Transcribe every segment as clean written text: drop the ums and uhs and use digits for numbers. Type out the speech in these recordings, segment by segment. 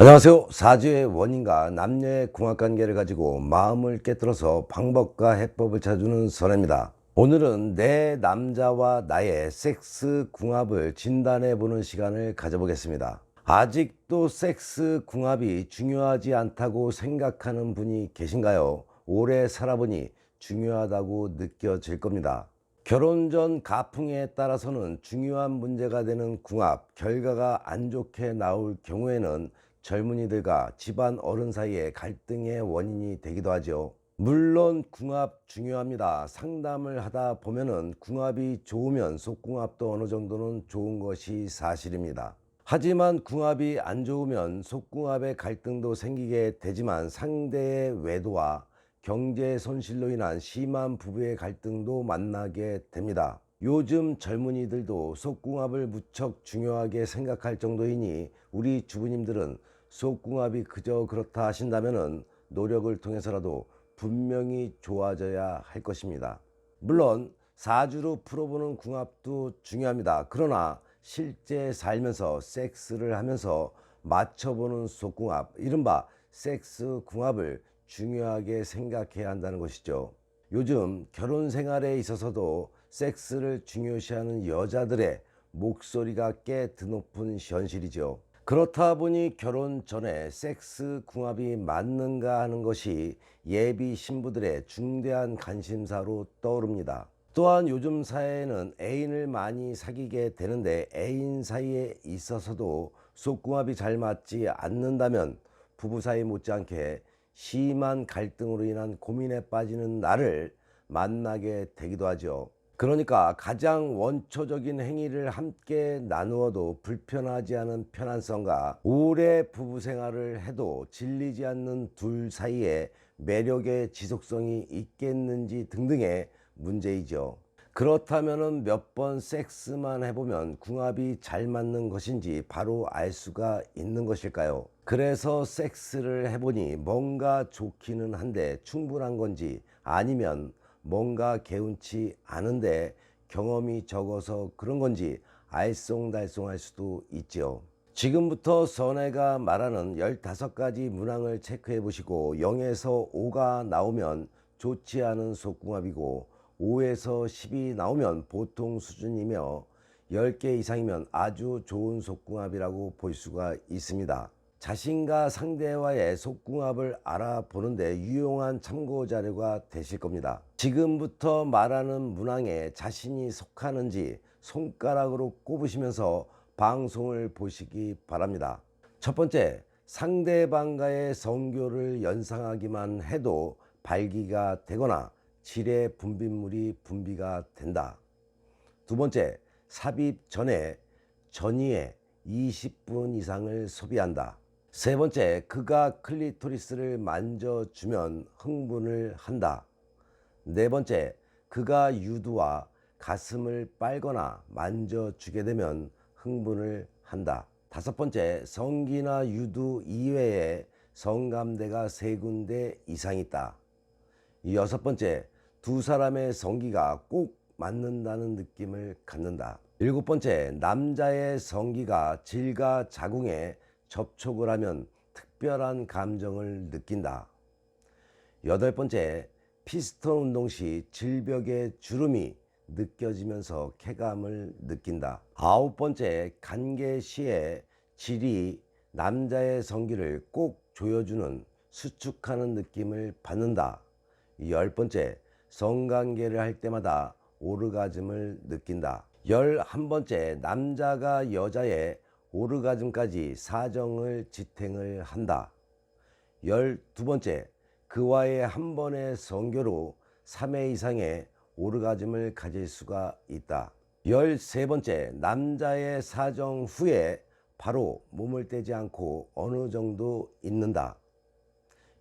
안녕하세요. 사주의 원인과 남녀의 궁합관계를 가지고 마음을 깨뜨려서 방법과 해법을 찾아주는 선혜입니다. 오늘은 내 남자와 나의 섹스 궁합을 진단해 보는 시간을 가져보겠습니다. 아직도 섹스 궁합이 중요하지 않다고 생각하는 분이 계신가요? 오래 살아보니 중요하다고 느껴질 겁니다. 결혼 전 가풍에 따라서는 중요한 문제가 되는 궁합, 결과가 안 좋게 나올 경우에는 젊은이들과 집안 어른 사이의 갈등의 원인이 되기도 하죠. 물론 궁합 중요합니다. 상담을 하다 보면은 궁합이 좋으면 속궁합도 어느 정도는 좋은 것이 사실입니다. 하지만 궁합이 안 좋으면 속궁합의 갈등도 생기게 되지만 상대의 외도와 경제 손실로 인한 심한 부부의 갈등도 만나게 됩니다. 요즘 젊은이들도 속궁합을 무척 중요하게 생각할 정도이니 우리 주부님들은 속궁합이 그저 그렇다 하신다면 노력을 통해서라도 분명히 좋아져야 할 것입니다. 물론 사주로 풀어보는 궁합도 중요합니다. 그러나 실제 살면서 섹스를 하면서 맞춰보는 속궁합, 이른바 섹스 궁합을 중요하게 생각해야 한다는 것이죠. 요즘 결혼 생활에 있어서도 섹스를 중요시하는 여자들의 목소리가 꽤 드높은 현실이죠. 그렇다 보니 결혼 전에 섹스 궁합이 맞는가 하는 것이 예비 신부들의 중대한 관심사로 떠오릅니다. 또한 요즘 사회에는 애인을 많이 사귀게 되는데 애인 사이에 있어서도 속궁합이 잘 맞지 않는다면 부부 사이 못지않게 심한 갈등으로 인한 고민에 빠지는 나를 만나게 되기도 하죠. 그러니까 가장 원초적인 행위를 함께 나누어도 불편하지 않은 편안성과 오래 부부 생활을 해도 질리지 않는 둘 사이에 매력의 지속성이 있겠는지 등등의 문제이죠. 그렇다면 몇 번 섹스만 해보면 궁합이 잘 맞는 것인지 바로 알 수가 있는 것일까요? 그래서 섹스를 해보니 뭔가 좋기는 한데 충분한 건지, 아니면 뭔가 개운치 않은데 경험이 적어서 그런 건지 알쏭달쏭할 수도 있죠. 지금부터 선혜가 말하는 15가지 문항을 체크해 보시고 0에서 5가 나오면 좋지 않은 속궁합이고 5에서 10이 나오면 보통 수준이며 10개 이상이면 아주 좋은 속궁합이라고 볼 수가 있습니다. 자신과 상대와의 속궁합을 알아보는데 유용한 참고 자료가 되실 겁니다. 지금부터 말하는 문항에 자신이 속하는지 손가락으로 꼽으시면서 방송을 보시기 바랍니다. 첫 번째, 상대방과의 성교를 연상하기만 해도 발기가 되거나 질의 분비물이 분비가 된다. 두 번째, 삽입 전에 전이에 20분 이상을 소비한다. 세 번째, 그가 클리토리스를 만져주면 흥분을 한다. 네 번째, 그가 유두와 가슴을 빨거나 만져주게 되면 흥분을 한다. 다섯 번째, 성기나 유두 이외에 성감대가 3군데 이상 있다. 여섯 번째, 두 사람의 성기가 꼭 맞는다는 느낌을 갖는다. 일곱 번째, 남자의 성기가 질과 자궁에 접촉을 하면 특별한 감정을 느낀다. 여덟 번째, 피스톤 운동 시 질벽의 주름이 느껴지면서 쾌감을 느낀다. 아홉 번째, 간계 시에 질이 남자의 성기를 꼭 조여주는 수축하는 느낌을 받는다. 열 번째, 성관계를 할 때마다 오르가즘을 느낀다. 11번째, 남자가 여자의 오르가즘까지 사정을 지탱을 한다. 12번째, 그와의 한 번의 성교로 3회 이상의 오르가즘을 가질 수가 있다. 13번째, 남자의 사정 후에 바로 몸을 떼지 않고 어느 정도 있는다.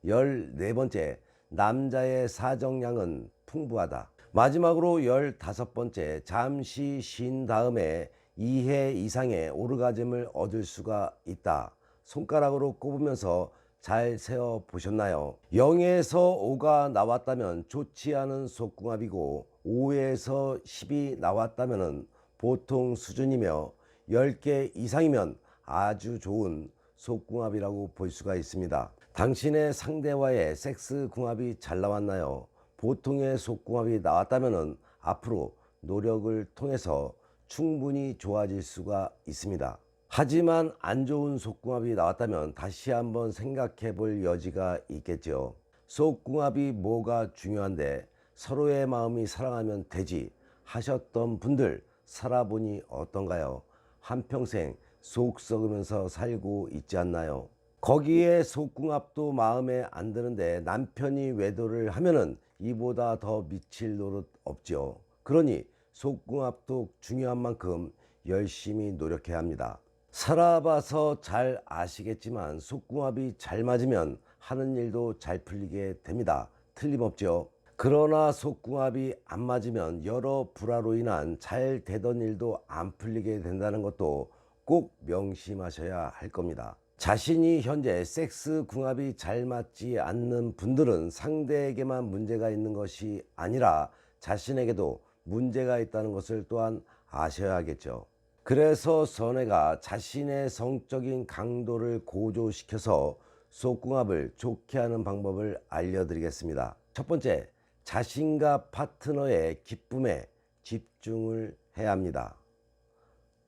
14번째, 남자의 사정량은 풍부하다. 마지막으로 15번째, 잠시 쉰 다음에 2회 이상의 오르가즘을 얻을 수가 있다. 손가락으로 꼽으면서 잘 세어 보셨나요? 0에서 5가 나왔다면 좋지 않은 속궁합이고 5에서 10이 나왔다면 보통 수준이며 10개 이상이면 아주 좋은 속궁합이라고 볼 수가 있습니다. 당신의 상대와의 섹스 궁합이 잘 나왔나요? 보통의 속궁합이 나왔다면 앞으로 노력을 통해서 충분히 좋아질 수가 있습니다. 하지만 안 좋은 속궁합이 나왔다면 다시 한번 생각해 볼 여지가 있겠죠. 속궁합이 뭐가 중요한데 서로의 마음이 사랑하면 되지 하셨던 분들 살아보니 어떤가요? 한평생 속 썩으면서 살고 있지 않나요? 거기에 속궁합도 마음에 안 드는데 남편이 외도를 하면은 이보다 더 미칠 노릇 없죠. 그러니 속궁합도 중요한 만큼 열심히 노력해야 합니다. 살아봐서 잘 아시겠지만 속궁합이 잘 맞으면 하는 일도 잘 풀리게 됩니다. 틀림없죠. 그러나 속궁합이 안 맞으면 여러 불화로 인한 잘 되던 일도 안 풀리게 된다는 것도 꼭 명심하셔야 할 겁니다. 자신이 현재 섹스 궁합이 잘 맞지 않는 분들은 상대에게만 문제가 있는 것이 아니라 자신에게도 문제가 있다는 것을 또한 아셔야겠죠. 그래서 선혜가 자신의 성적인 강도를 고조시켜서 속궁합을 좋게 하는 방법을 알려드리겠습니다. 첫 번째, 자신과 파트너의 기쁨에 집중을 해야 합니다.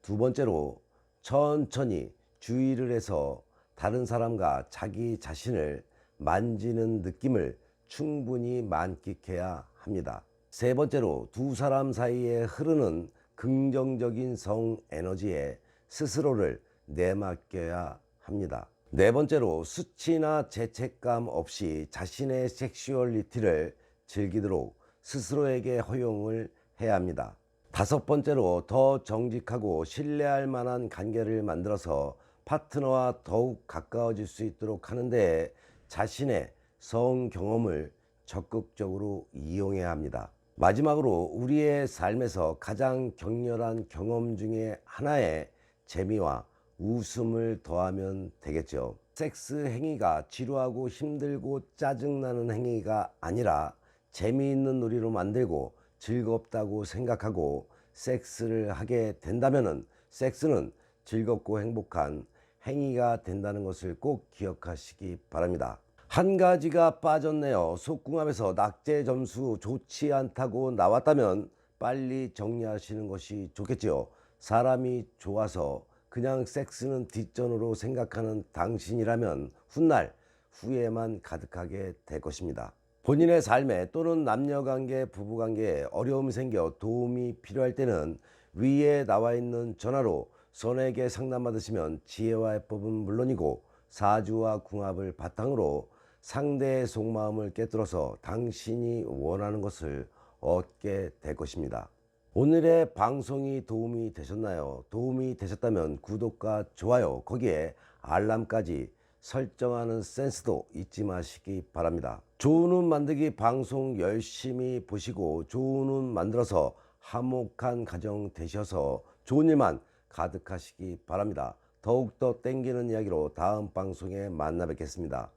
두 번째로, 천천히 주의를 해서 다른 사람과 자기 자신을 만지는 느낌을 충분히 만끽해야 합니다. 세 번째로, 두 사람 사이에 흐르는 긍정적인 성 에너지에 스스로를 내맡겨야 합니다. 네 번째로, 수치나 죄책감 없이 자신의 섹슈얼리티를 즐기도록 스스로에게 허용을 해야 합니다. 다섯 번째로, 더 정직하고 신뢰할 만한 관계를 만들어서 파트너와 더욱 가까워질 수 있도록 하는데 자신의 성 경험을 적극적으로 이용해야 합니다. 마지막으로, 우리의 삶에서 가장 격렬한 경험 중에 하나에 재미와 웃음을 더하면 되겠죠. 섹스 행위가 지루하고 힘들고 짜증나는 행위가 아니라 재미있는 놀이로 만들고 즐겁다고 생각하고 섹스를 하게 된다면 섹스는 즐겁고 행복한 행위가 된다는 것을 꼭 기억하시기 바랍니다. 한 가지가 빠졌네요. 속궁합에서 낙제 점수 좋지 않다고 나왔다면 빨리 정리하시는 것이 좋겠지요. 사람이 좋아서 그냥 섹스는 뒷전으로 생각하는 당신이라면 훗날 후회만 가득하게 될 것입니다. 본인의 삶에 또는 남녀관계, 부부관계에 어려움이 생겨 도움이 필요할 때는 위에 나와 있는 전화로 선에게 상담받으시면 지혜와 해법은 물론이고 사주와 궁합을 바탕으로 상대의 속마음을 꿰뚫어서 당신이 원하는 것을 얻게 될 것입니다. 오늘의 방송이 도움이 되셨나요? 도움이 되셨다면 구독과 좋아요, 거기에 알람까지 설정하는 센스도 잊지 마시기 바랍니다. 좋은 운 만들기 방송 열심히 보시고 좋은 운 만들어서 화목한 가정 되셔서 좋은 일만 가득하시기 바랍니다. 더욱더 땡기는 이야기로 다음 방송에 만나 뵙겠습니다.